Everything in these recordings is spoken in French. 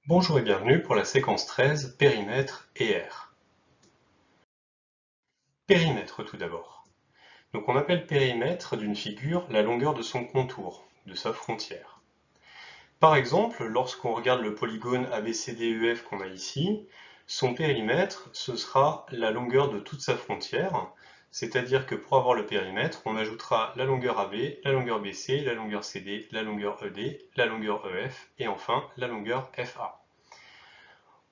Bonjour et bienvenue pour la séquence 13, périmètre et aire. Périmètre tout d'abord. Donc on appelle périmètre d'une figure la longueur de son contour, de sa frontière. Par exemple, lorsqu'on regarde le polygone ABCDEF qu'on a ici, son périmètre, ce sera la longueur de toute sa frontière, c'est-à-dire que pour avoir le périmètre, on ajoutera la longueur AB, la longueur BC, la longueur CD, la longueur ED, la longueur EF et enfin la longueur FA.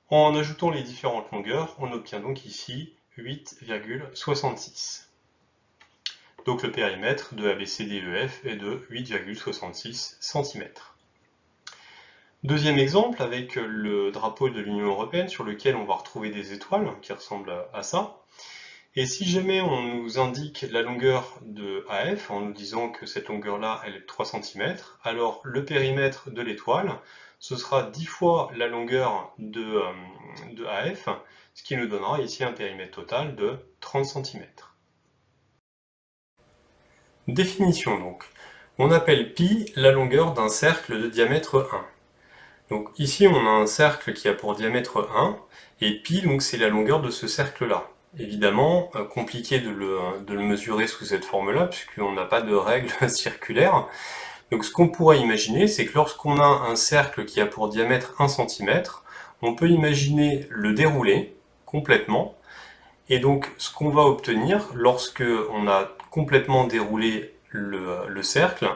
En ajoutant les différentes longueurs, on obtient donc ici 8,66. Donc le périmètre de ABCDEF est de 8,66 cm. Deuxième exemple avec le drapeau de l'Union européenne sur lequel on va retrouver des étoiles qui ressemblent à ça. Et si jamais on nous indique la longueur de AF en nous disant que cette longueur-là, elle est de 3 cm, alors le périmètre de l'étoile, ce sera 10 fois la longueur de AF, ce qui nous donnera ici un périmètre total de 30 cm. Définition donc. On appelle pi la longueur d'un cercle de diamètre 1. Donc ici on a un cercle qui a pour diamètre 1, et pi donc c'est la longueur de ce cercle-là. Évidemment, compliqué de le mesurer sous cette forme-là, puisqu'on n'a pas de règle circulaire. Donc ce qu'on pourrait imaginer, c'est que lorsqu'on a un cercle qui a pour diamètre 1 cm, on peut imaginer le dérouler complètement, et donc ce qu'on va obtenir lorsque on a complètement déroulé le cercle,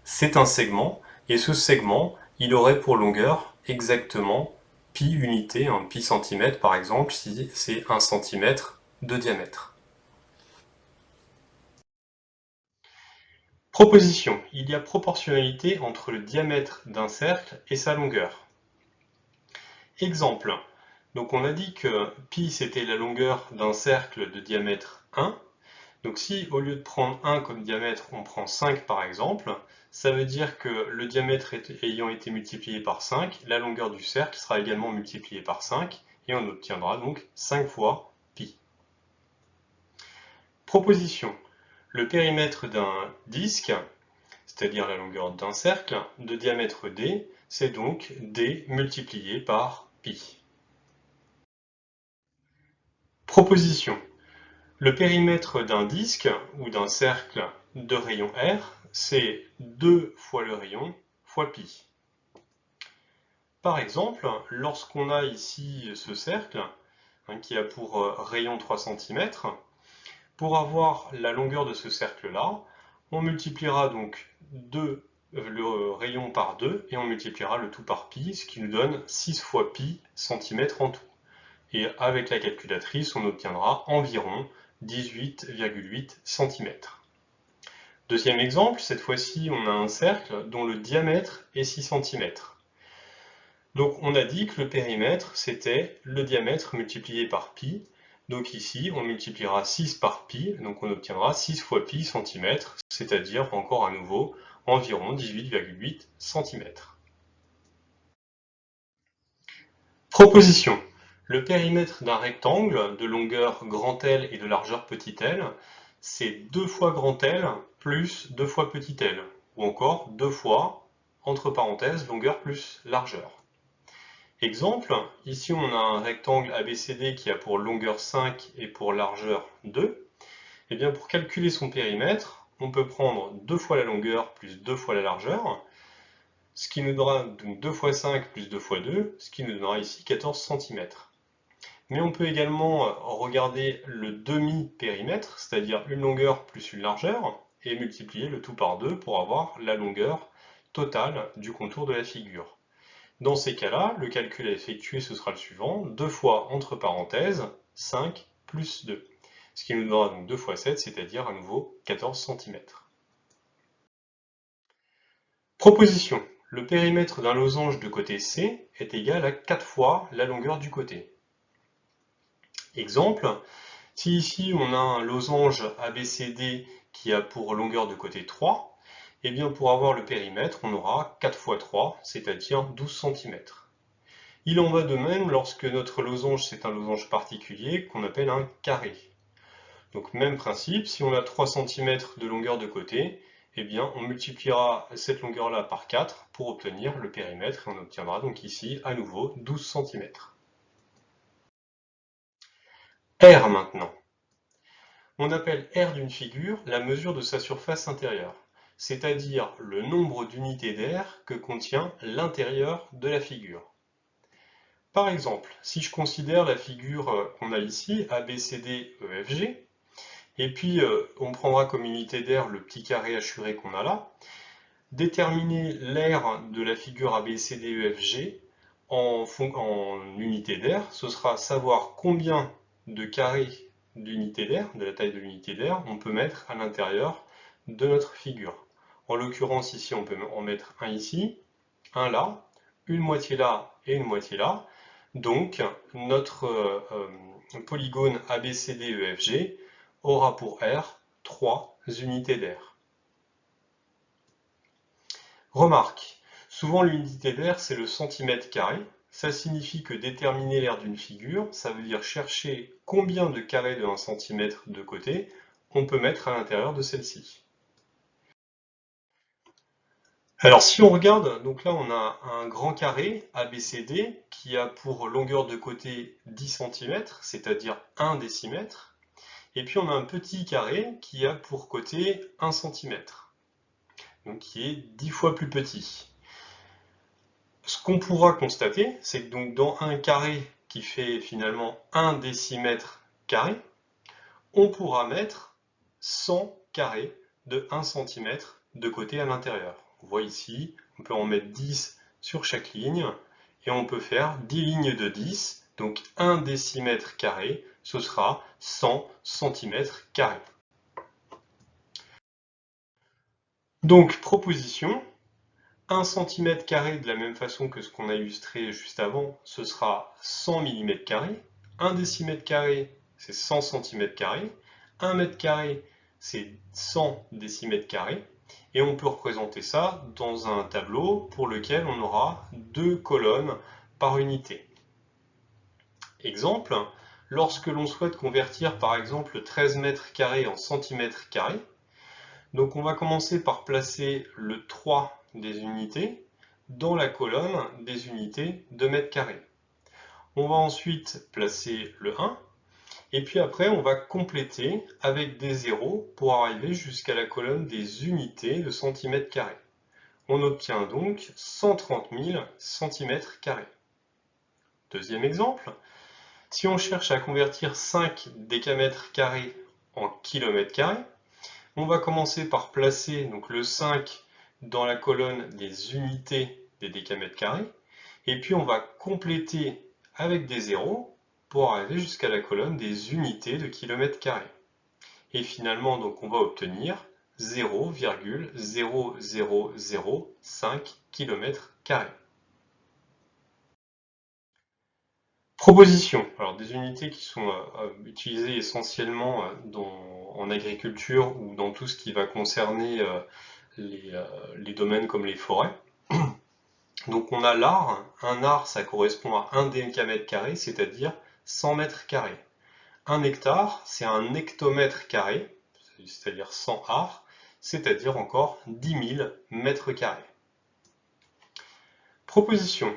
c'est un segment, et ce segment, il aurait pour longueur exactement pi unité, pi centimètre par exemple, si c'est 1 cm de diamètre. Proposition. Il y a proportionnalité entre le diamètre d'un cercle et sa longueur. Exemple. Donc on a dit que pi c'était la longueur d'un cercle de diamètre 1. Donc si au lieu de prendre 1 comme diamètre, on prend 5 par exemple, ça veut dire que le diamètre ayant été multiplié par 5, la longueur du cercle sera également multipliée par 5, et on obtiendra donc 5 fois pi. Proposition. Le périmètre d'un disque, c'est-à-dire la longueur d'un cercle, de diamètre d, c'est donc d multiplié par pi. Proposition. Le périmètre d'un disque ou d'un cercle de rayon R, c'est 2 fois le rayon fois pi. Par exemple, lorsqu'on a ici ce cercle, qui a pour rayon 3 cm, pour avoir la longueur de ce cercle-là, on multipliera donc le rayon par 2 et on multipliera le tout par pi, ce qui nous donne 6 fois pi centimètres en tout. Et avec la calculatrice, on obtiendra environ 18,8 cm. Deuxième exemple, cette fois-ci, on a un cercle dont le diamètre est 6 cm. Donc on a dit que le périmètre, c'était le diamètre multiplié par pi. Donc ici, on multipliera 6 par pi, donc on obtiendra 6 fois pi centimètres, c'est-à-dire encore à nouveau environ 18,8 cm. Proposition. Le périmètre d'un rectangle de longueur grand L et de largeur petit l, c'est 2 fois grand L plus 2 fois petit l, ou encore 2 fois, entre parenthèses, longueur plus largeur. Exemple, ici on a un rectangle ABCD qui a pour longueur 5 et pour largeur 2. Et bien pour calculer son périmètre, on peut prendre 2 fois la longueur plus 2 fois la largeur, ce qui nous donnera donc 2 fois 5 plus 2 fois 2, ce qui nous donnera ici 14 cm. Mais on peut également regarder le demi-périmètre, c'est-à-dire une longueur plus une largeur, et multiplier le tout par 2 pour avoir la longueur totale du contour de la figure. Dans ces cas-là, le calcul à effectuer, ce sera le suivant, 2 fois, entre parenthèses, 5 plus 2. Ce qui nous donnera donc 2 fois 7, c'est-à-dire à nouveau 14 cm. Proposition. Le périmètre d'un losange de côté C est égal à 4 fois la longueur du côté. Exemple, si ici on a un losange ABCD qui a pour longueur de côté 3, et bien pour avoir le périmètre, on aura 4 fois 3, c'est-à-dire 12 cm. Il en va de même lorsque notre losange, c'est un losange particulier qu'on appelle un carré. Donc même principe, si on a 3 cm de longueur de côté, eh bien, on multipliera cette longueur-là par 4 pour obtenir le périmètre, et on obtiendra donc ici, à nouveau, 12 cm. R maintenant. On appelle R d'une figure la mesure de sa surface intérieure, c'est-à-dire le nombre d'unités d'air que contient l'intérieur de la figure. Par exemple, si je considère la figure qu'on a ici, ABCDEFG, et puis on prendra comme unité d'air le petit carré hachuré qu'on a là, déterminer l'air de la figure ABCDEFG en unité d'air, ce sera savoir combien de carrés d'unité d'air, de la taille de l'unité d'air, on peut mettre à l'intérieur de notre figure. En l'occurrence, ici, on peut en mettre un ici, un là, une moitié là et une moitié là. Donc, notre polygone ABCDEFG aura pour R 3 unités d'air. Remarque, souvent l'unité d'air c'est le centimètre carré. Ça signifie que déterminer l'aire d'une figure, ça veut dire chercher combien de carrés de 1 cm de côté on peut mettre à l'intérieur de celle-ci. Alors si on regarde, donc là on a un grand carré ABCD qui a pour longueur de côté 10 cm, c'est-à-dire 1 décimètre. Et puis on a un petit carré qui a pour côté 1 cm, donc qui est 10 fois plus petit. Ce qu'on pourra constater, c'est que donc dans un carré qui fait finalement 1 décimètre carré, on pourra mettre 100 carrés de 1 cm de côté à l'intérieur. On voit ici, on peut en mettre 10 sur chaque ligne, et on peut faire 10 lignes de 10, donc 1 décimètre carré, ce sera 100 cm carrés. Donc, proposition, 1 cm carré de la même façon que ce qu'on a illustré juste avant, ce sera 100 mm carrés. 1 décimètre carré, c'est 100 cm carrés. 1 mètre carré, c'est 100 décimètres carrés. Et on peut représenter ça dans un tableau pour lequel on aura 2 colonnes par unité. Exemple, lorsque l'on souhaite convertir par exemple 13 mètres carrés en centimètres carrés, donc on va commencer par placer le 3 des unités dans la colonne des unités de mètres carrés. On va ensuite placer le 1, et puis après on va compléter avec des zéros pour arriver jusqu'à la colonne des unités de centimètres carrés. On obtient donc 130 000 centimètres carrés. Deuxième exemple, si on cherche à convertir 5 décamètres carrés en kilomètres carrés, on va commencer par placer donc, le 5 dans la colonne des unités des décamètres carrés, et puis on va compléter avec des zéros pour arriver jusqu'à la colonne des unités de kilomètres carrés. Et finalement, donc, on va obtenir 0,0005 km². Proposition. Alors des unités qui sont utilisées essentiellement en agriculture ou dans tout ce qui va concerner les domaines comme les forêts. Donc on a l'ar. Un ar, ça correspond à 1 décamètre carré, c'est-à-dire 100 mètres carrés. Un hectare, c'est un hectomètre carré, c'est-à-dire 100 ar, c'est-à-dire encore 10 000 mètres carrés. Proposition.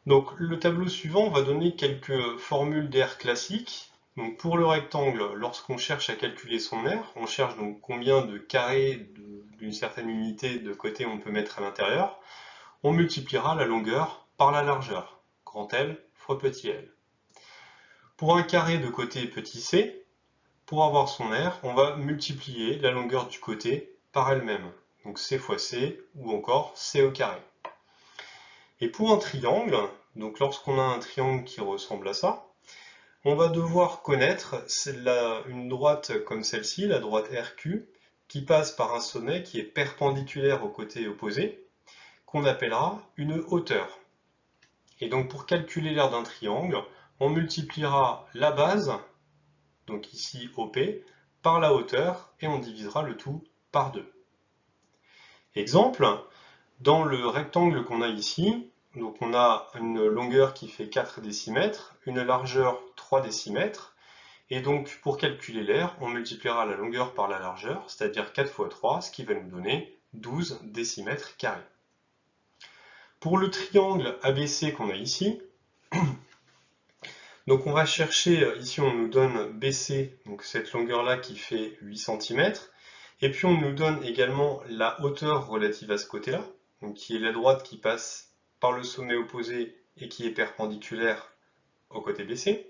Donc le tableau suivant va donner quelques formules d'air classiques. Donc pour le rectangle, lorsqu'on cherche à calculer son air, on cherche donc combien de carrés d'une certaine unité de côté on peut mettre à l'intérieur. On multipliera la longueur par la largeur, grand L fois petit l. Pour un carré de côté petit c, pour avoir son air, on va multiplier la longueur du côté par elle-même. Donc c fois c, ou encore c au carré. Et pour un triangle, donc lorsqu'on a un triangle qui ressemble à ça, on va devoir connaître une droite comme celle-ci, la droite RQ, qui passe par un sommet qui est perpendiculaire au côté opposé, qu'on appellera une hauteur. Et donc pour calculer l'aire d'un triangle, on multipliera la base, donc ici OP, par la hauteur, et on divisera le tout par 2. Exemple, dans le rectangle qu'on a ici, donc on a une longueur qui fait 4 décimètres, une largeur 3 décimètres, Et donc, pour calculer l'aire, on multipliera la longueur par la largeur, c'est-à-dire 4 fois 3, ce qui va nous donner 12 décimètres carrés. Pour le triangle ABC qu'on a ici, donc on va chercher, ici on nous donne BC, donc cette longueur-là qui fait 8 cm, et puis on nous donne également la hauteur relative à ce côté-là, donc qui est la droite qui passe par le sommet opposé et qui est perpendiculaire au côté BC.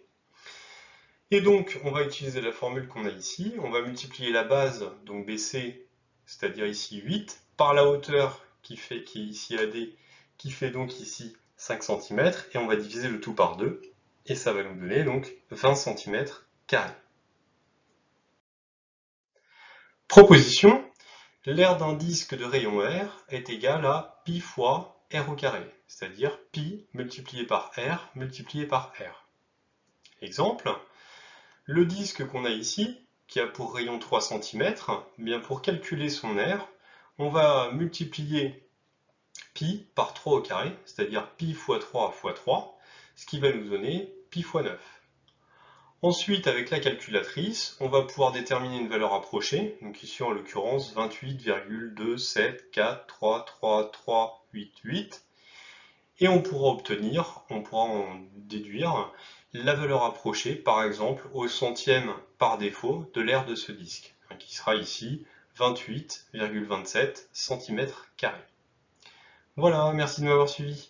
Et donc, on va utiliser la formule qu'on a ici. On va multiplier la base, donc BC, c'est-à-dire ici 8, par la hauteur qui est ici AD, qui fait donc ici 5 cm, et on va diviser le tout par 2, et ça va nous donner donc 20 cm carrés. Proposition, l'aire d'un disque de rayon R est égale à pi fois R au carré, c'est-à-dire pi multiplié par R multiplié par R. Exemple, le disque qu'on a ici, qui a pour rayon 3 cm, bien pour calculer son aire, on va multiplier pi par 3 au carré, c'est-à-dire pi fois 3 fois 3, ce qui va nous donner pi fois 9. Ensuite, avec la calculatrice, on va pouvoir déterminer une valeur approchée, donc ici en l'occurrence 28,2743388, et on pourra en déduire la valeur approchée, par exemple, au centième par défaut de l'aire de ce disque, qui sera ici 28,27 cm². Voilà, merci de m'avoir suivi.